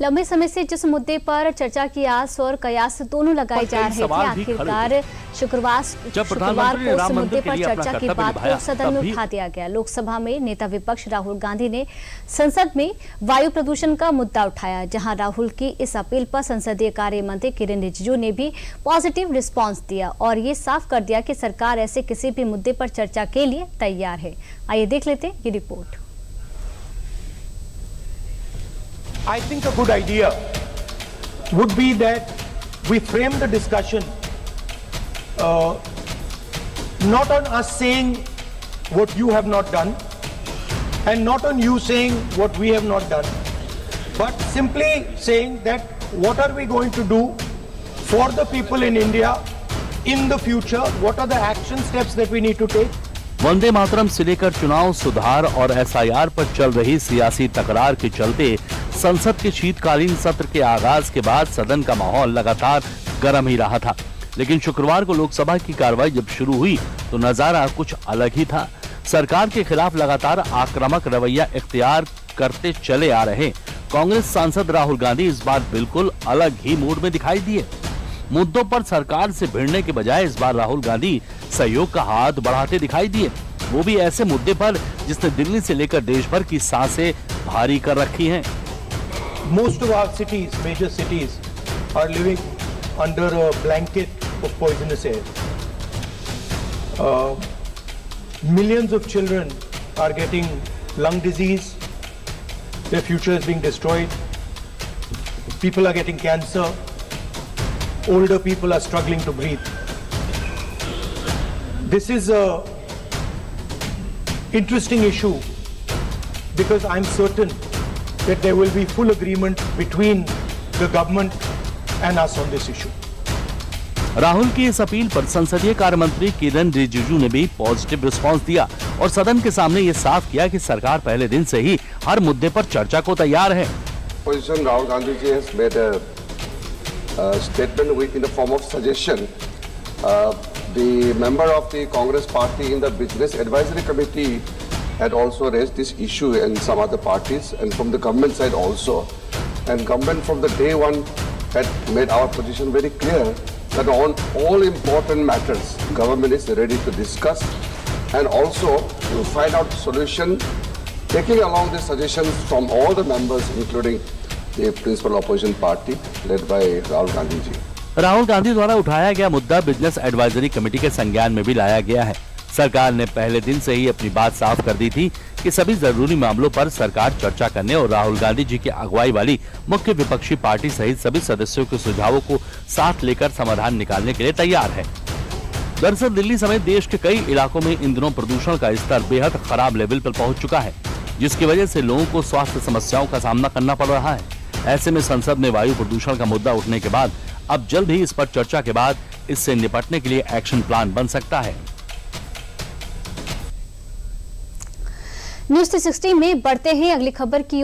लंबे समय से जिस मुद्दे पर चर्चा की आस और कयास दोनों लगाए जा रहे थे, आखिरकार शुक्रवार को उस मुद्दे पर चर्चा की बात को सदन में उठा दिया गया। लोकसभा में नेता विपक्ष राहुल गांधी ने संसद में वायु प्रदूषण का मुद्दा उठाया, जहां राहुल की इस अपील पर संसदीय कार्य मंत्री किरेन रिजिजू ने भी पॉजिटिव रिस्पांस दिया और ये साफ कर दिया कि सरकार ऐसे किसी भी मुद्दे पर चर्चा के लिए तैयार है। आइए देख लेते हैं ये report. I think a good idea would be that we frame the discussion not on us saying what you have not done and not on you saying what we have not done, but simply saying that what are we going to do for the people in India in the future, what are the action steps that we need to take. Vande Mataram से लेकर चुनाव सुधार और SIR पर चल रही सियासी तकरार के चलते संसद के शीतकालीन सत्र के आगाज के बाद सदन का माहौल लगातार गर्म ही रहा था। लेकिन शुक्रवार को लोकसभा की कार्रवाई जब शुरू हुई तो नजारा कुछ अलग ही था। सरकार के खिलाफ लगातार आक्रामक रवैया इख्तियार करते चले आ रहे कांग्रेस सांसद राहुल गांधी इस बार बिल्कुल अलग ही मूड में दिखाई दिए। मुद्दों पर सरकार से भिड़ने के बजाय इस बार राहुल गांधी सहयोग का हाथ बढ़ाते दिखाई दिए, वो भी ऐसे मुद्दे पर जिसने दिल्ली से लेकर देश भर की सांसें भारी कर रखी हैं। Most of our cities, major cities, are living under a blanket of poisonous air. Millions of children are getting lung disease. Their future is being destroyed. People are getting cancer. Older people are struggling to breathe. This is a interesting issue because I'm certain that there will be full agreement between the government and us on this issue. Rahul की इस appeal पर संसदीय कार्य मंत्री किरेन रिजिजू ने भी positive response दिया और सदन के सामने ये साफ किया कि सरकार पहले दिन से ही हर मुद्दे पर चर्चा को तैयार है। Opposition Rahul Gandhi ji has made a statement in the form of suggestion. The member of the Congress party in the Business Advisory Committee had also raised this issue and some other parties and from the government side also. And government from the day one had made our position very clear that on all important matters, government is ready to discuss and also to find out solution, taking along the suggestions from all the members, including the principal opposition party led by Rahul Gandhi ji. Rahul Gandhi द्वारा उठाया गया मुद्दा business advisory committee के संज्ञान में भी लाया गया है। सरकार ने पहले दिन से ही अपनी बात साफ कर दी थी कि सभी जरूरी मामलों पर सरकार चर्चा करने और राहुल गांधी जी की अगुवाई वाली मुख्य विपक्षी पार्टी सहित सभी सदस्यों के सुझावों को साथ लेकर समाधान निकालने के लिए तैयार है। दरअसल दिल्ली समेत देश के कई इलाकों में इन दिनों प्रदूषण का स्तर बेहद खराब लेवल पर पहुंच चुका है, जिसकी वजह से लोगों को स्वास्थ्य समस्याओं का सामना करना पड़ रहा है। ऐसे में संसद में वायु प्रदूषण का मुद्दा उठने के बाद अब जल्द ही इस पर चर्चा के बाद इससे निपटने के लिए एक्शन प्लान बन सकता है। न्यूज़ 360 में बढ़ते हैं अगली खबर की